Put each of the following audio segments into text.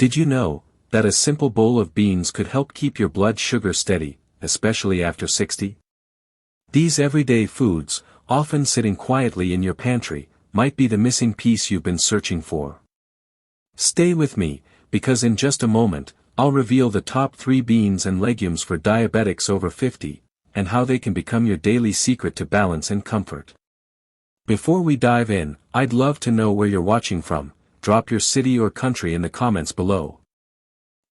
Did you know that a simple bowl of beans could help keep your blood sugar steady, especially after 60? These everyday foods, often sitting quietly in your pantry, might be the missing piece you've been searching for. Stay with me, because in just a moment, I'll reveal the top 3 beans and legumes for diabetics over 50, and how they can become your daily secret to balance and comfort. Before we dive in, I'd love to know where you're watching from. Drop your city or country in the comments below.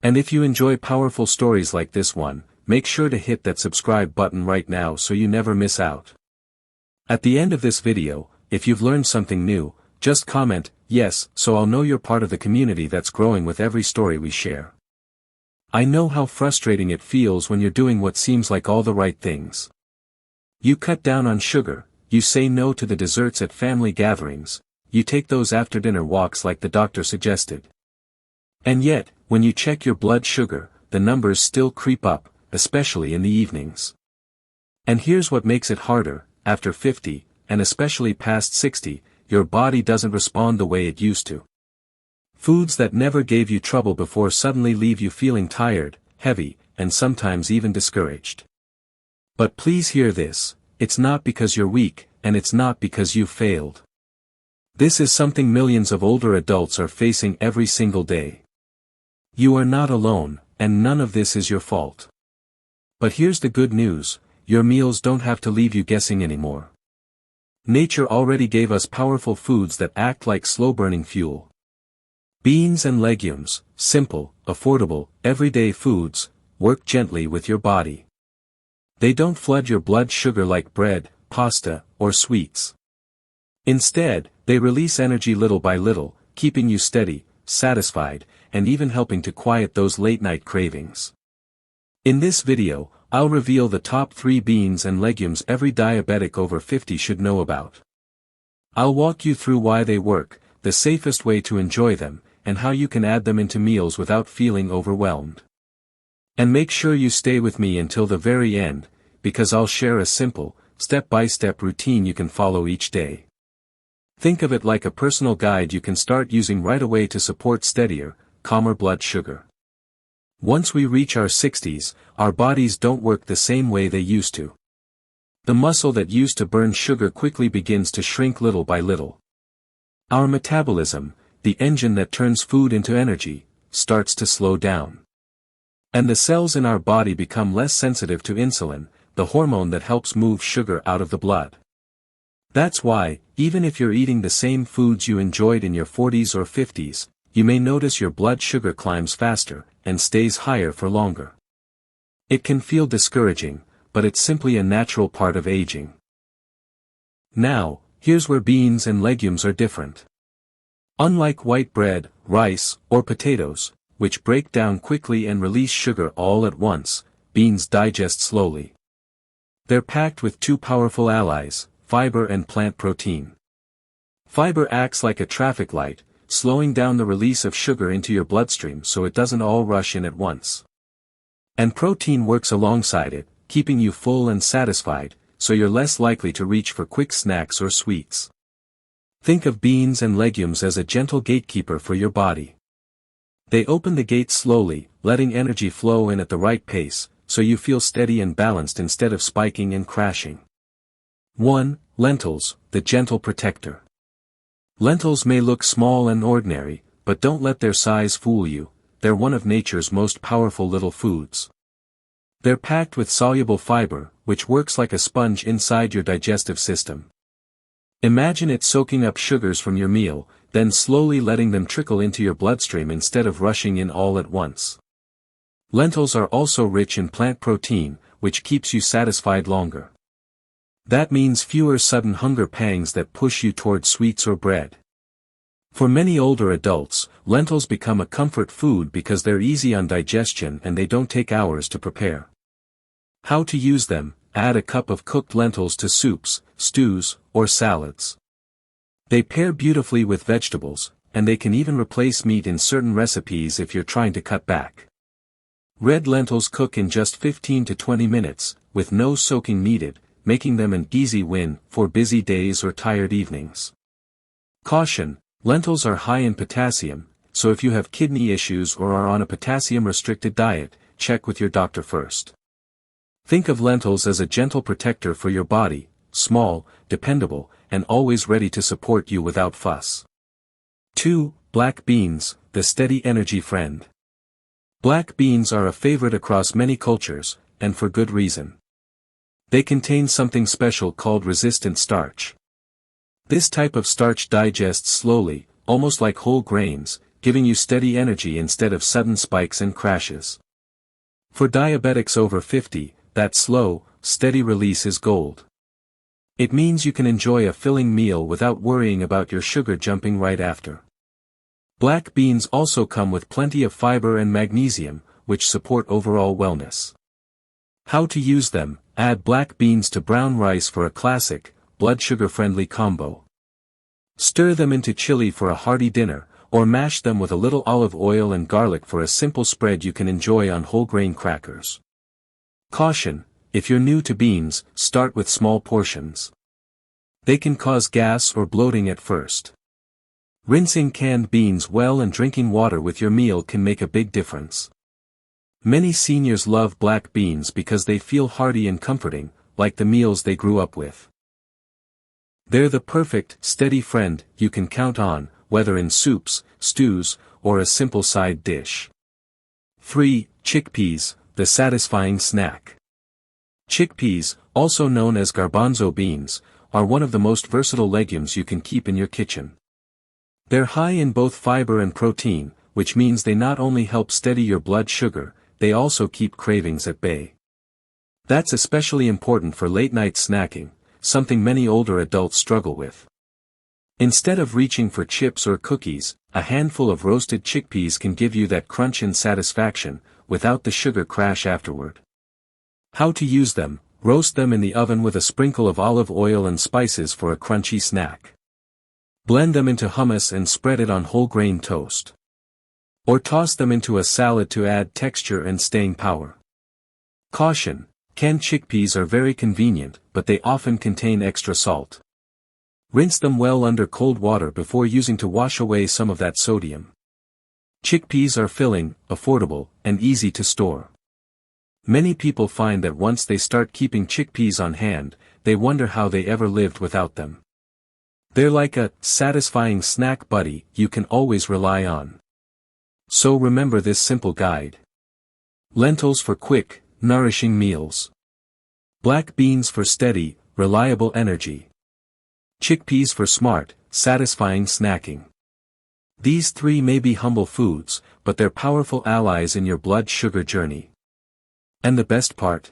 And if you enjoy powerful stories like this one, make sure to hit that subscribe button right now so you never miss out. At the end of this video, if you've learned something new, just comment, yes, so I'll know you're part of the community that's growing with every story we share. I know how frustrating it feels when you're doing what seems like all the right things. You cut down on sugar, you say no to the desserts at family gatherings, you take those after-dinner walks like the doctor suggested. And yet, when you check your blood sugar, the numbers still creep up, especially in the evenings. And here's what makes it harder: after 50, and especially past 60, your body doesn't respond the way it used to. Foods that never gave you trouble before suddenly leave you feeling tired, heavy, and sometimes even discouraged. But please hear this: it's not because you're weak, and it's not because you failed. This is something millions of older adults are facing every single day. You are not alone, and none of this is your fault. But here's the good news: your meals don't have to leave you guessing anymore. Nature already gave us powerful foods that act like slow-burning fuel. Beans and legumes, simple, affordable, everyday foods, work gently with your body. They don't flood your blood sugar like bread, pasta, or sweets. Instead, they release energy little by little, keeping you steady, satisfied, and even helping to quiet those late-night cravings. In this video, I'll reveal the top 3 beans and legumes every diabetic over 50 should know about. I'll walk you through why they work, the safest way to enjoy them, and how you can add them into meals without feeling overwhelmed. And make sure you stay with me until the very end, because I'll share a simple, step-by-step routine you can follow each day. Think of it like a personal guide you can start using right away to support steadier, calmer blood sugar. Once we reach our 60s, our bodies don't work the same way they used to. The muscle that used to burn sugar quickly begins to shrink little by little. Our metabolism, the engine that turns food into energy, starts to slow down. And the cells in our body become less sensitive to insulin, the hormone that helps move sugar out of the blood. That's why, even if you're eating the same foods you enjoyed in your 40s or 50s, you may notice your blood sugar climbs faster, and stays higher for longer. It can feel discouraging, but it's simply a natural part of aging. Now, here's where beans and legumes are different. Unlike white bread, rice, or potatoes, which break down quickly and release sugar all at once, beans digest slowly. They're packed with 2 powerful allies: fiber and plant protein. Fiber acts like a traffic light, slowing down the release of sugar into your bloodstream so it doesn't all rush in at once. And protein works alongside it, keeping you full and satisfied, so you're less likely to reach for quick snacks or sweets. Think of beans and legumes as a gentle gatekeeper for your body. They open the gate slowly, letting energy flow in at the right pace, so you feel steady and balanced instead of spiking and crashing. 1. Lentils, the gentle protector. Lentils may look small and ordinary, but don't let their size fool you. They're one of nature's most powerful little foods. They're packed with soluble fiber, which works like a sponge inside your digestive system. Imagine it soaking up sugars from your meal, then slowly letting them trickle into your bloodstream instead of rushing in all at once. Lentils are also rich in plant protein, which keeps you satisfied longer. That means fewer sudden hunger pangs that push you toward sweets or bread. For many older adults, lentils become a comfort food because they're easy on digestion and they don't take hours to prepare. How to use them: add a cup of cooked lentils to soups, stews, or salads. They pair beautifully with vegetables, and they can even replace meat in certain recipes if you're trying to cut back. Red lentils cook in just 15 to 20 minutes, with no soaking needed, making them an easy win for busy days or tired evenings. Caution: lentils are high in potassium, so if you have kidney issues or are on a potassium-restricted diet, check with your doctor first. Think of lentils as a gentle protector for your body, small, dependable, and always ready to support you without fuss. 2. Black beans, the steady energy friend. Black beans are a favorite across many cultures, and for good reason. They contain something special called resistant starch. This type of starch digests slowly, almost like whole grains, giving you steady energy instead of sudden spikes and crashes. For diabetics over 50, that slow, steady release is gold. It means you can enjoy a filling meal without worrying about your sugar jumping right after. Black beans also come with plenty of fiber and magnesium, which support overall wellness. How to use them: add black beans to brown rice for a classic, blood sugar-friendly combo. Stir them into chili for a hearty dinner, or mash them with a little olive oil and garlic for a simple spread you can enjoy on whole grain crackers. Caution: if you're new to beans, start with small portions. They can cause gas or bloating at first. Rinsing canned beans well and drinking water with your meal can make a big difference. Many seniors love black beans because they feel hearty and comforting, like the meals they grew up with. They're the perfect, steady friend you can count on, whether in soups, stews, or a simple side dish. 3. Chickpeas, the satisfying snack. Chickpeas, also known as garbanzo beans, are one of the most versatile legumes you can keep in your kitchen. They're high in both fiber and protein, which means they not only help steady your blood sugar, they also keep cravings at bay. That's especially important for late-night snacking, something many older adults struggle with. Instead of reaching for chips or cookies, a handful of roasted chickpeas can give you that crunch and satisfaction, without the sugar crash afterward. How to use them: roast them in the oven with a sprinkle of olive oil and spices for a crunchy snack. Blend them into hummus and spread it on whole grain toast. Or toss them into a salad to add texture and staying power. Caution: canned chickpeas are very convenient, but they often contain extra salt. Rinse them well under cold water before using to wash away some of that sodium. Chickpeas are filling, affordable, and easy to store. Many people find that once they start keeping chickpeas on hand, they wonder how they ever lived without them. They're like a satisfying snack buddy you can always rely on. So remember this simple guide. Lentils for quick, nourishing meals. Black beans for steady, reliable energy. Chickpeas for smart, satisfying snacking. These 3 may be humble foods, but they're powerful allies in your blood sugar journey. And the best part?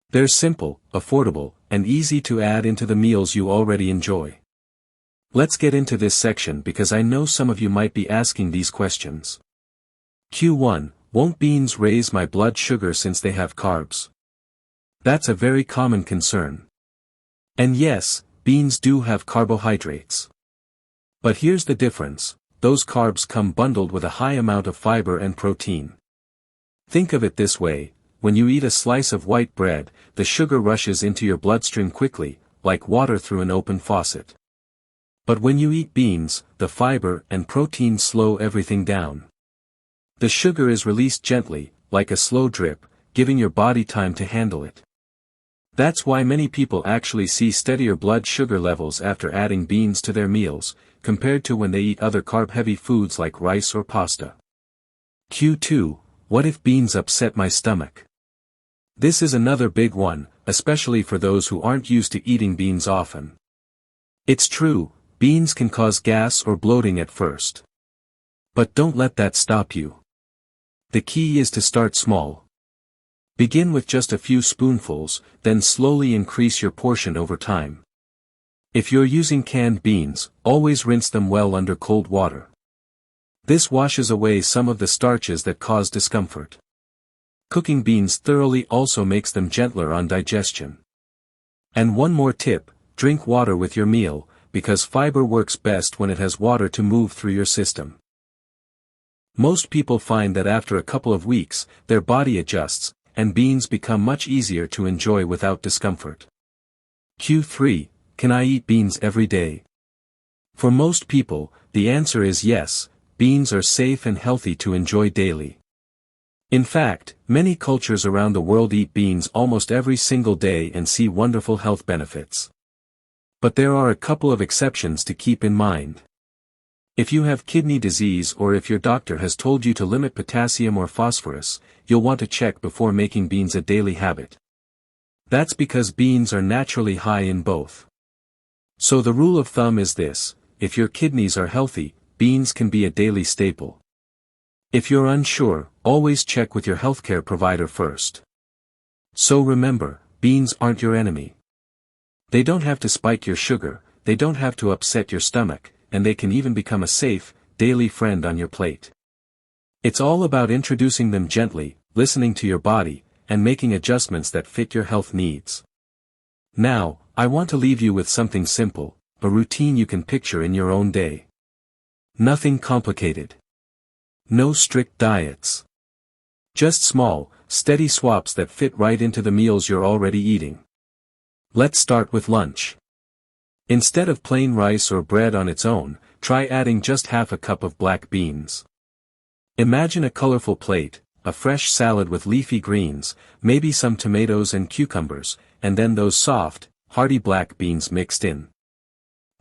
They're simple, affordable, and easy to add into the meals you already enjoy. Let's get into this section because I know some of you might be asking these questions. Q1, won't beans raise my blood sugar since they have carbs? That's a very common concern. And yes, beans do have carbohydrates. But here's the difference: those carbs come bundled with a high amount of fiber and protein. Think of it this way: when you eat a slice of white bread, the sugar rushes into your bloodstream quickly, like water through an open faucet. But when you eat beans, the fiber and protein slow everything down. The sugar is released gently, like a slow drip, giving your body time to handle it. That's why many people actually see steadier blood sugar levels after adding beans to their meals, compared to when they eat other carb-heavy foods like rice or pasta. Q2, what if beans upset my stomach? This is another big one, especially for those who aren't used to eating beans often. It's true, beans can cause gas or bloating at first. But don't let that stop you. The key is to start small. Begin with just a few spoonfuls, then slowly increase your portion over time. If you're using canned beans, always rinse them well under cold water. This washes away some of the starches that cause discomfort. Cooking beans thoroughly also makes them gentler on digestion. And one more tip: drink water with your meal, because fiber works best when it has water to move through your system. Most people find that after a couple of weeks, their body adjusts, and beans become much easier to enjoy without discomfort. Q3, can I eat beans every day? For most people, the answer is yes. beans are safe and healthy to enjoy daily. In fact, many cultures around the world eat beans almost every single day and see wonderful health benefits. But there are a couple of exceptions to keep in mind. If you have kidney disease or if your doctor has told you to limit potassium or phosphorus, you'll want to check before making beans a daily habit. That's because beans are naturally high in both. So the rule of thumb is this: if your kidneys are healthy, beans can be a daily staple. If you're unsure, always check with your healthcare provider first. So remember, beans aren't your enemy. They don't have to spike your sugar, they don't have to upset your stomach, and they can even become a safe, daily friend on your plate. It's all about introducing them gently, listening to your body, and making adjustments that fit your health needs. Now, I want to leave you with something simple, a routine you can picture in your own day. Nothing complicated. No strict diets. Just small, steady swaps that fit right into the meals you're already eating. Let's start with lunch. Instead of plain rice or bread on its own, try adding just half a cup of black beans. Imagine a colorful plate, a fresh salad with leafy greens, maybe some tomatoes and cucumbers, and then those soft, hearty black beans mixed in.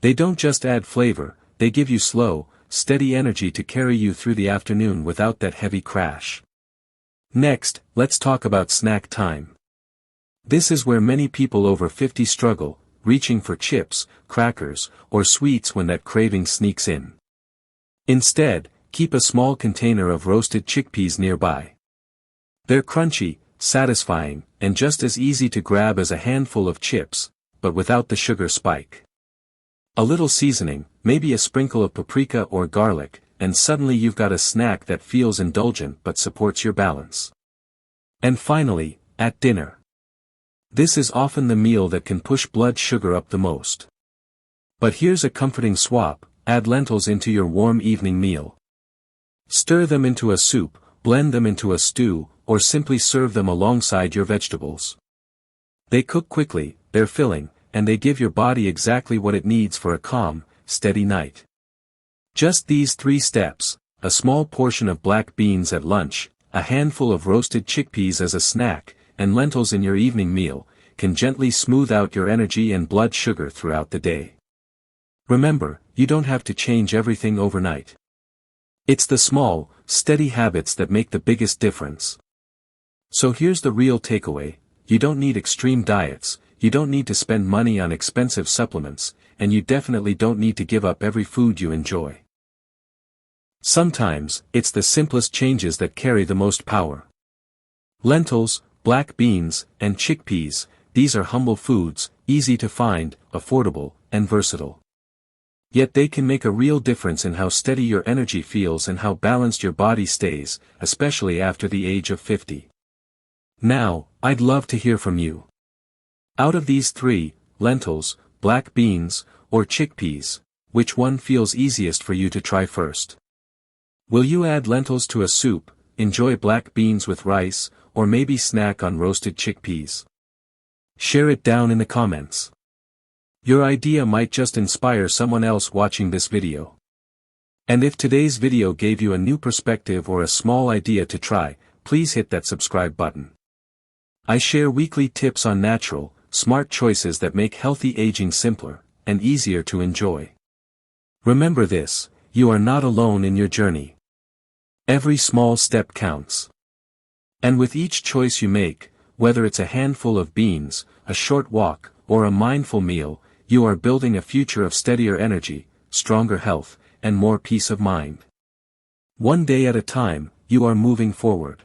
They don't just add flavor, they give you slow, steady energy to carry you through the afternoon without that heavy crash. Next, let's talk about snack time. This is where many people over 50 struggle, reaching for chips, crackers, or sweets when that craving sneaks in. Instead, keep a small container of roasted chickpeas nearby. They're crunchy, satisfying, and just as easy to grab as a handful of chips, but without the sugar spike. A little seasoning, maybe a sprinkle of paprika or garlic, and suddenly you've got a snack that feels indulgent but supports your balance. And finally, at dinner. This is often the meal that can push blood sugar up the most. But here's a comforting swap: add lentils into your warm evening meal. Stir them into a soup, blend them into a stew, or simply serve them alongside your vegetables. They cook quickly, they're filling, and they give your body exactly what it needs for a calm, steady night. Just these 3 steps: a small portion of black beans at lunch, a handful of roasted chickpeas as a snack, and lentils in your evening meal, can gently smooth out your energy and blood sugar throughout the day. Remember, you don't have to change everything overnight. It's the small, steady habits that make the biggest difference. So here's the real takeaway: you don't need extreme diets, you don't need to spend money on expensive supplements, and you definitely don't need to give up every food you enjoy. Sometimes, it's the simplest changes that carry the most power. Lentils, black beans, and chickpeas, these are humble foods, easy to find, affordable, and versatile. Yet they can make a real difference in how steady your energy feels and how balanced your body stays, especially after the age of 50. Now, I'd love to hear from you. Out of these 3, lentils, black beans, or chickpeas, which one feels easiest for you to try first? Will you add lentils to a soup, enjoy black beans with rice, or maybe snack on roasted chickpeas? Share it down in the comments. Your idea might just inspire someone else watching this video. And if today's video gave you a new perspective or a small idea to try, please hit that subscribe button. I share weekly tips on natural, smart choices that make healthy aging simpler and easier to enjoy. Remember this: you are not alone in your journey. Every small step counts. And with each choice you make, whether it's a handful of beans, a short walk, or a mindful meal, you are building a future of steadier energy, stronger health, and more peace of mind. One day at a time, you are moving forward.